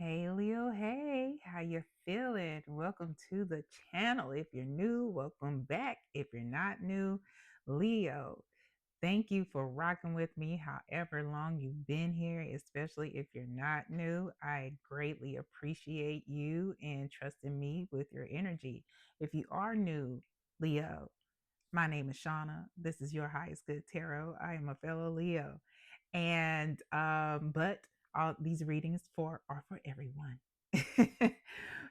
Hey Leo, hey, how you feeling? Welcome to the channel. If you're new, welcome back. If you're not new, Leo, thank you for rocking with me however long you've been here, especially if you're not new. I greatly appreciate you and trusting me with your energy. If you are new, Leo, my name is Shauna. This is your highest good tarot. I am a fellow Leo. And but all these readings for are for everyone.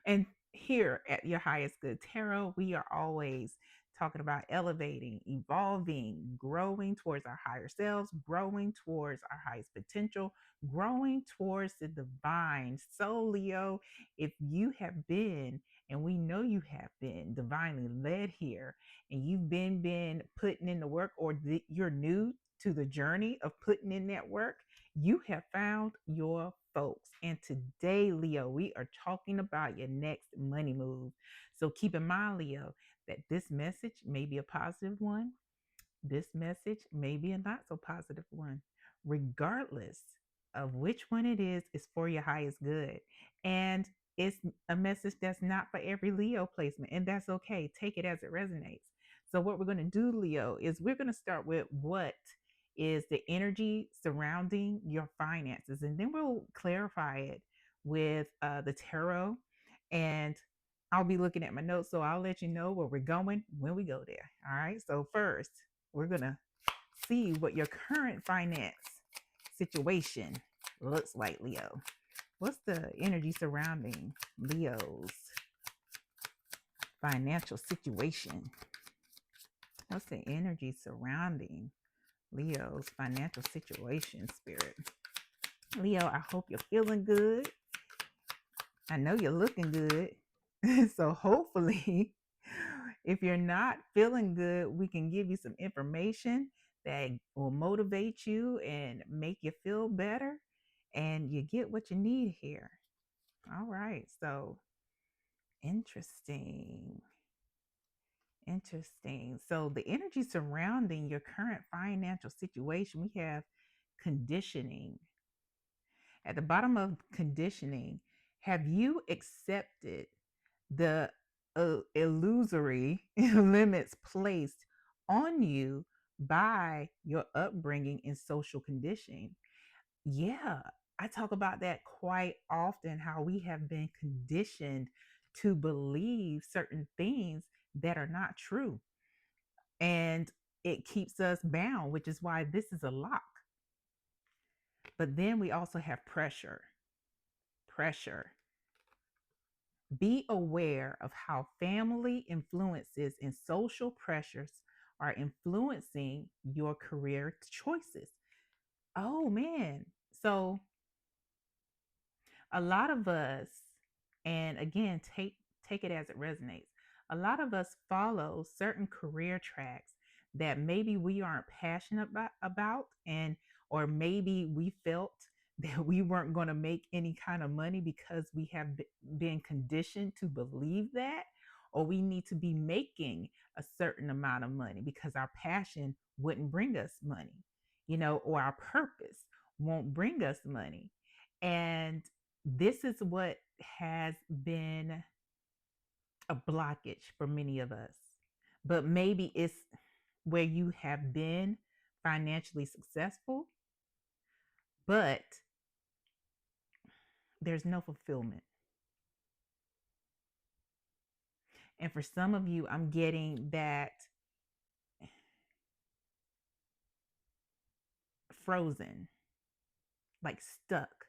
And here at Your Highest Good Tarot, we are always talking about elevating, evolving, growing towards our higher selves, growing towards our highest potential, growing towards the divine. So, Leo, if you have been, and we know you have been divinely led here, and you've been putting in the work, or you're new to the journey of putting in that work, you have found your folks. And today, Leo, we are talking about your next money move. So keep in mind, Leo, that this message may be a positive one. This message may be a not so positive one. Regardless of which one it is for your highest good. And it's a message that's not for every Leo placement, and that's okay. Take it as it resonates. So, what we're going to do, Leo, is we're going to start with what is the energy surrounding your finances, and then we'll clarify it with the tarot. And I'll be looking at my notes, so I'll let you know where we're going when we go there. All right. So, first, we're going to see what your current finance situation looks like, Leo. What's the energy surrounding Leo's financial situation? What's the energy surrounding Leo's financial situation, Spirit? Leo, I hope you're feeling good. I know you're looking good. So hopefully, if you're not feeling good, we can give you some information that will motivate you and make you feel better, and you get what you need here. All right. So interesting. Interesting. So the energy surrounding your current financial situation, we have conditioning. At the bottom of conditioning, have you accepted the illusory limits placed on you by your upbringing and social conditioning? Yeah, I talk about that quite often, how we have been conditioned to believe certain things that are not true. And it keeps us bound, which is why this is a lock. But then we also have pressure. Pressure. Be aware of how family influences and social pressures are influencing your career choices. Oh man. So a lot of us, and again, take it as it resonates. A lot of us follow certain career tracks that maybe we aren't passionate about, and or maybe we felt that we weren't going to make any kind of money because we have been conditioned to believe that, or we need to be making a certain amount of money because our passion wouldn't bring us money, or our purpose won't bring us money. And this is what has been a blockage for many of us. But maybe it's where you have been financially successful, but there's no fulfillment. And for some of you, I'm getting that frozen, like stuck.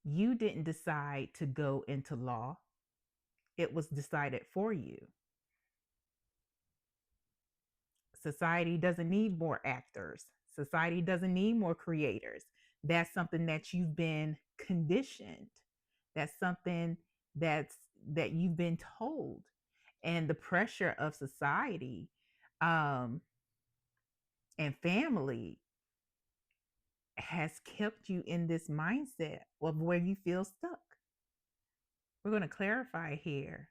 You didn't decide to go into law, it was decided for you. Society doesn't need more actors. Society doesn't need more creators. That's something that you've been conditioned. That's something that you've been told. And the pressure of society um, and family has kept you in this mindset of where you feel stuck. We're going to clarify here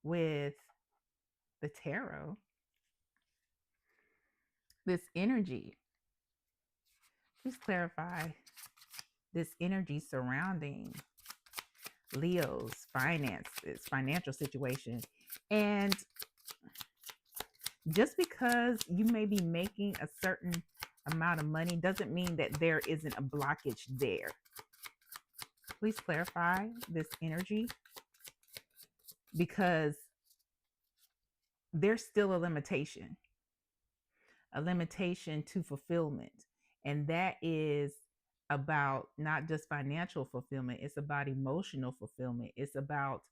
with the tarot this energy. Please clarify this energy surrounding Leo's finances, financial situation. And just because you may be making a certain amount of money doesn't mean that there isn't a blockage there. Please clarify this energy, because there's still a limitation to fulfillment. And that is about not just financial fulfillment, it's about emotional fulfillment, it's about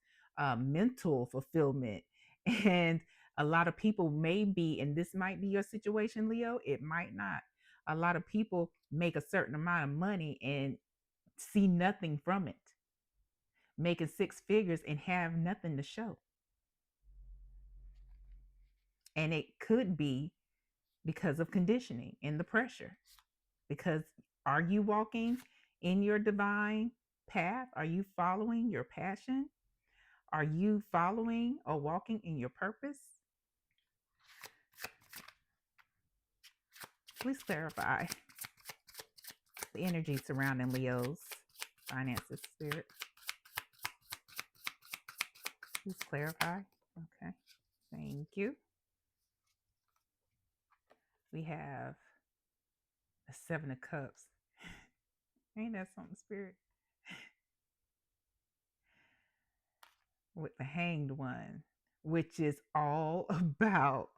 mental fulfillment. And a lot of people may be, and this might be your situation, Leo, it might not. A lot of people make a certain amount of money and see nothing from it, making six figures and have nothing to show. And it could be because of conditioning and the pressure. Because are you walking in your divine path? Are you following your passion? Are you following or walking in your purpose? Please clarify the energy surrounding Leo's finances, spirit. Please clarify. Okay. Thank you. We have the Seven of Cups. Ain't that something, spirit? With the Hanged One, which is all about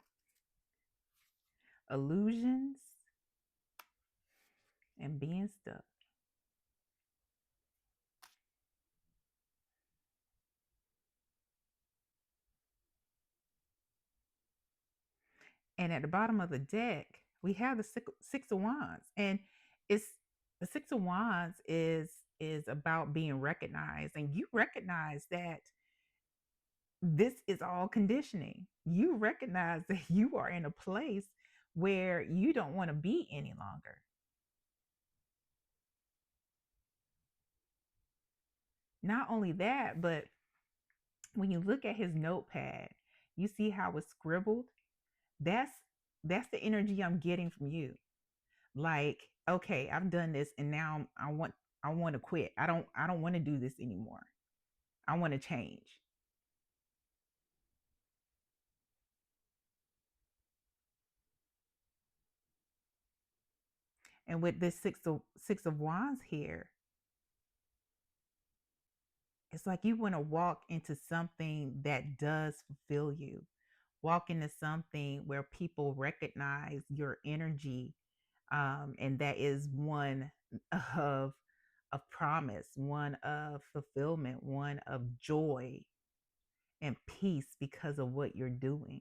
illusions and being stuck. And at the bottom of the deck, we have the six of Wands, and it's the Six of Wands is about being recognized, and you recognize that this is all conditioning. You recognize that you are in a place where you don't want to be any longer. Not only that, but when you look at his notepad, you see how it's scribbled. That's that's the energy I'm getting from you. Like, okay, I've done this and now I want to quit. I don't want to do this anymore. I want to change. And with this six of wands here, it's like you want to walk into something that does fulfill you. Walk into something where people recognize your energy, and that is one of promise, one of fulfillment, one of joy and peace because of what you're doing.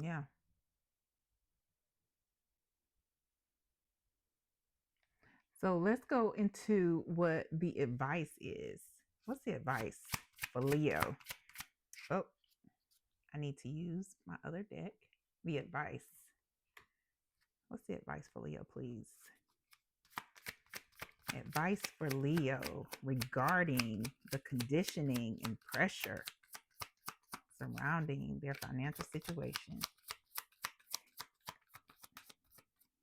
Yeah. So let's go into what the advice is. What's the advice for Leo? Oh, I need to use my other deck. The advice. What's the advice for Leo, please? Advice for Leo regarding the conditioning and pressure surrounding their financial situation.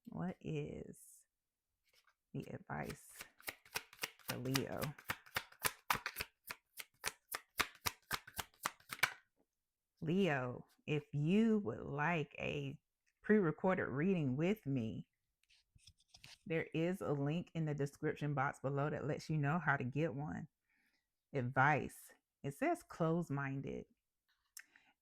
What is the advice for Leo? Leo, if you would like a pre-recorded reading with me, there is a link in the description box below that lets you know how to get one. Advice. It says closed-minded.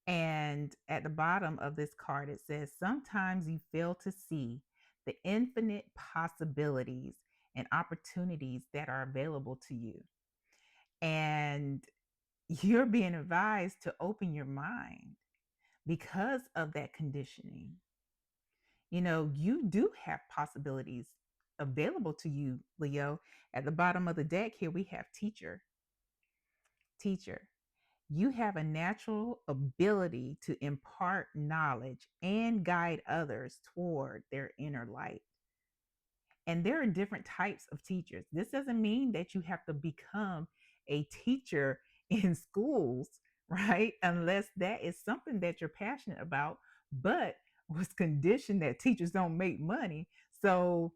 And at the bottom of this card, it says, sometimes you fail to see the infinite possibilities and opportunities that are available to you. And you're being advised to open your mind because of that conditioning. You know, you do have possibilities available to you, Leo. At the bottom of the deck here, we have teacher. Teacher. You have a natural ability to impart knowledge and guide others toward their inner light. And there are different types of teachers. This doesn't mean that you have to become a teacher in schools, right? Unless that is something that you're passionate about, but was conditioned that teachers don't make money. So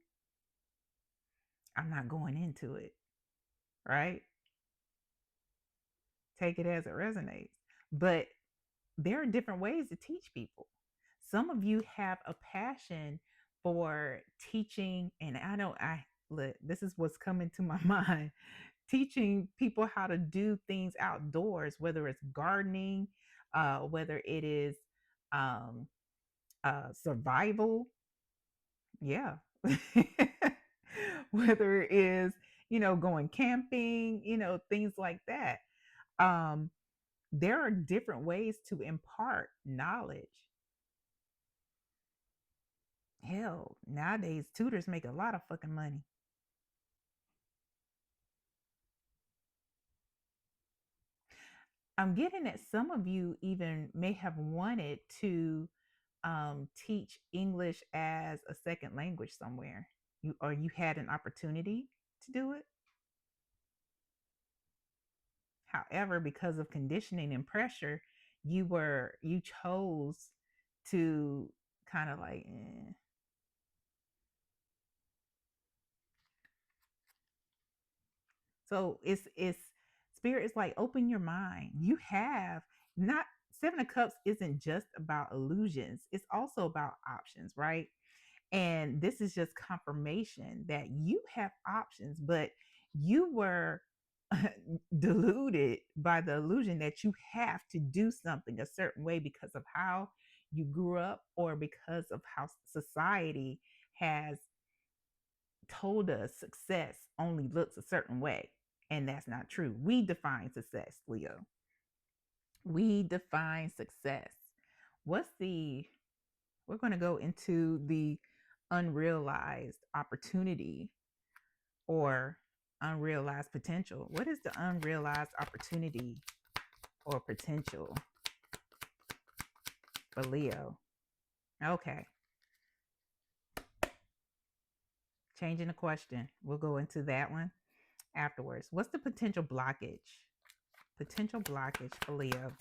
I'm not going into it, right? Take it as it resonates. But there are different ways to teach people. Some of you have a passion for teaching, and I don't, I look, this is what's coming to my mind, teaching people how to do things outdoors, whether it's gardening, whether it is um, survival. Yeah. Whether it is, going camping, things like that. Um, there are different ways to impart knowledge. Hell, nowadays tutors make a lot of fucking money. I'm getting that some of you even may have wanted to teach English as a second language somewhere. You had an opportunity to do it. However, because of conditioning and pressure, you chose to kind of like, So it's spirit is like open your mind. You have not Seven of Cups isn't just about illusions. It's also about options, right? And this is just confirmation that you have options, but you were deluded by the illusion that you have to do something a certain way because of how you grew up or because of how society has told us success only looks a certain way. And that's not true. We define success, Leo. We define success. What's the, we're going to go into the unrealized opportunity or unrealized potential. What is the unrealized opportunity or potential for Leo? Okay. Changing the question. We'll go into that one afterwards. What's the potential blockage? Potential blockage for Leo.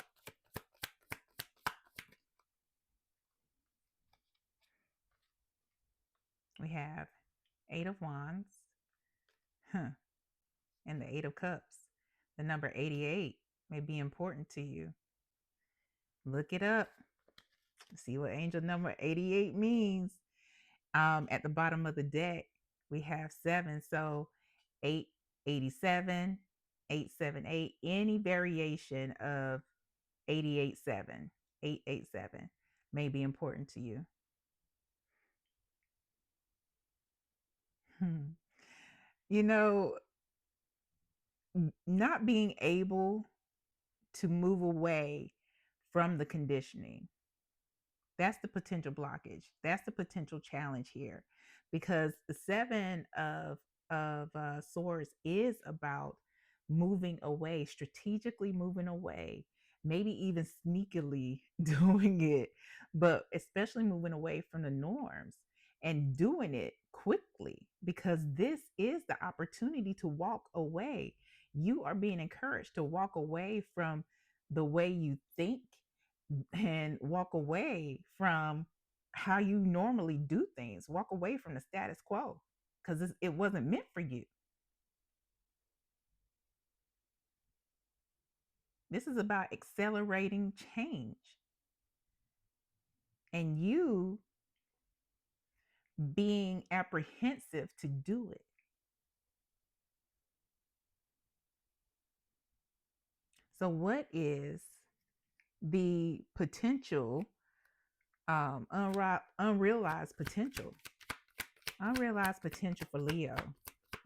We have Eight of Wands, huh, and the Eight of Cups. The number 88 may be important to you. Look it up. See what angel number 88 means. At the bottom of the deck, we have 7. So 887, 878, any variation of 887, 887 may be important to you. Hmm. You know, not being able to move away from the conditioning. That's the potential blockage. That's the potential challenge here, because the seven of swords is about moving away, strategically moving away, maybe even sneakily doing it, but especially moving away from the norms and doing it quickly, because this is the opportunity to walk away. You are being encouraged to walk away from the way you think and walk away from how you normally do things. Walk away from the status quo because it wasn't meant for you. This is about accelerating change and you being apprehensive to do it. So, what is the potential, unrealized potential? Unrealized potential for Leo.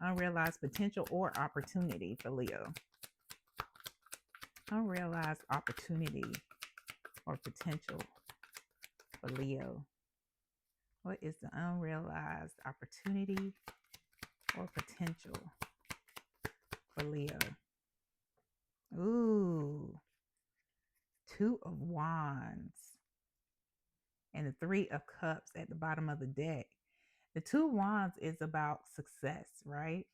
Unrealized potential or opportunity for Leo. Unrealized opportunity or potential for Leo. What is the unrealized opportunity or potential for Leo? Ooh, Two of Wands and the Three of Cups at the bottom of the deck. The Two of Wands is about success, right?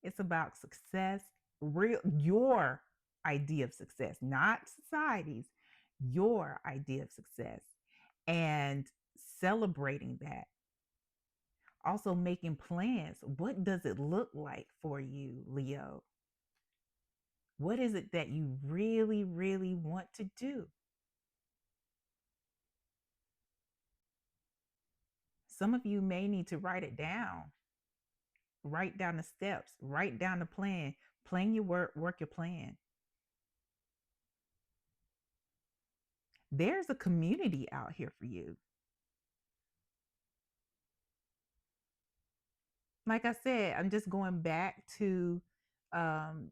It's about success real your idea of success, not society's, your idea of success, and celebrating that. Also making plans. What does it look like for you, Leo? What is it that you really, really want to do? Some of you may need to write it down. Write down the steps, write down the plan, plan your work your plan. There's a community out here for you. Like I said, I'm just going back to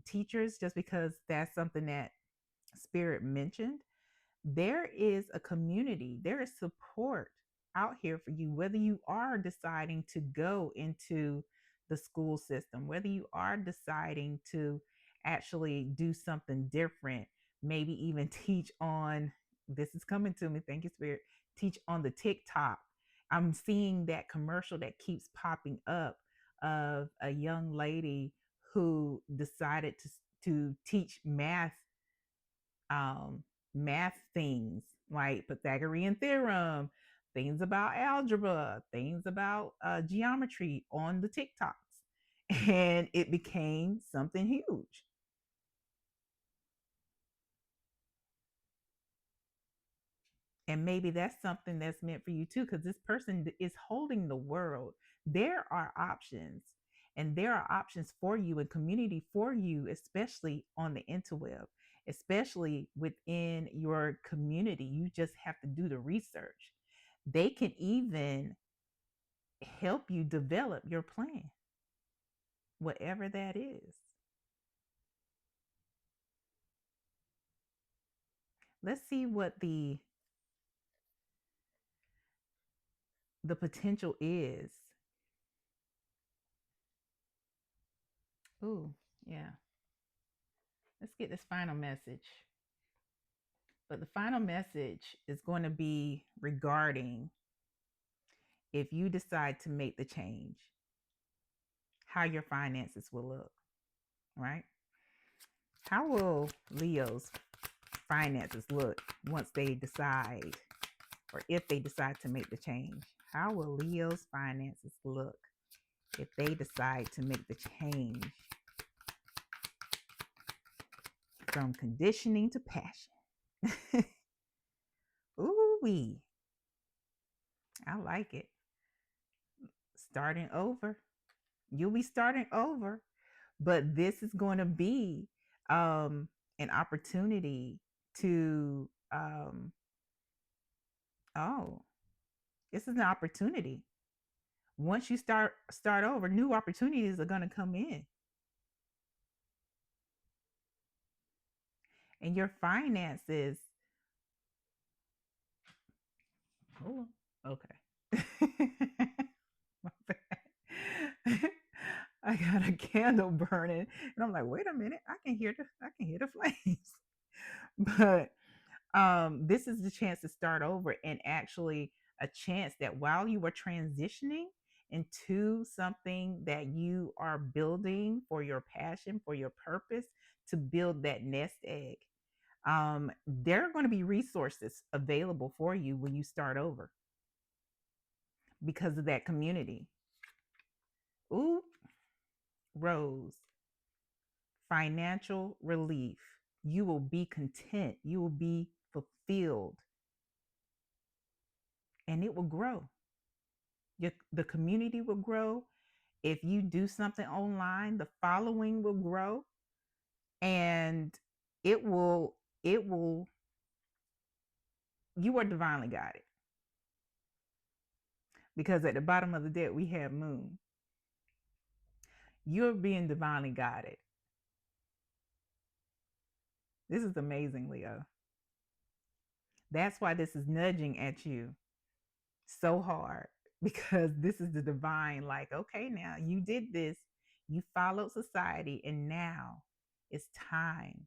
teachers just because that's something that Spirit mentioned. There is a community, there is support out here for you, whether you are deciding to go into the school system, whether you are deciding to actually do something different, maybe even teach on, this is coming to me, thank you, Spirit, teach on the TikTok. I'm seeing that commercial that keeps popping up of a young lady who decided to teach um, math things like Pythagorean theorem, things about algebra, things about geometry on the TikToks. And it became something huge. And maybe that's something that's meant for you too, because this person is holding the world. There are options, and there are options for you and community for you, especially on the interweb, especially within your community. You just have to do the research. They can even help you develop your plan, whatever that is. Let's see what the potential is. Ooh, yeah. Let's get this final message. But the final message is going to be regarding if you decide to make the change, how your finances will look, right? How will Leo's finances look once they decide, or if they decide to make the change? How will Leo's finances look if they decide to make the change from conditioning to passion? Ooh wee. I like it. Starting over. You'll be starting over, but this is going to be an opportunity to oh, this is an opportunity. Once you start over, new opportunities are going to come in, and your finances. Oh, okay. My bad. I got a candle burning, and I'm like, wait a minute, I can hear the flames. But this is the chance to start over, and actually a chance that while you were transitioning into something that you are building for your passion, for your purpose, to build that nest egg, there are going to be resources available for you when you start over because of that community. Ooh, Rose, financial relief. You will be content, you will be fulfilled, and it will grow. The community will grow. If you do something online, the following will grow, and it will you are divinely guided, because at the bottom of the deck we have moon. You're being divinely guided. This is amazing, Leo. That's why this is nudging at you so hard, because this is the divine, like, okay, now you did this, you followed society, and now it's time.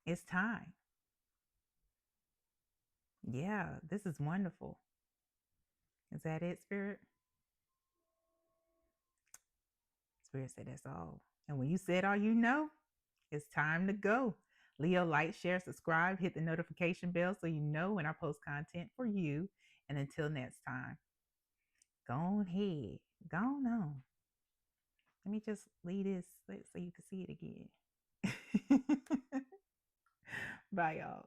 It's time. Yeah, this is wonderful. Is that it, Spirit? Spirit said that's all. And when you said all you know, it's time to go. Leo, like, share, subscribe, hit the notification bell so you know when I post content for you. And until next time, go on ahead. Go on. Let me just leave this so you can see it again. Bye, y'all.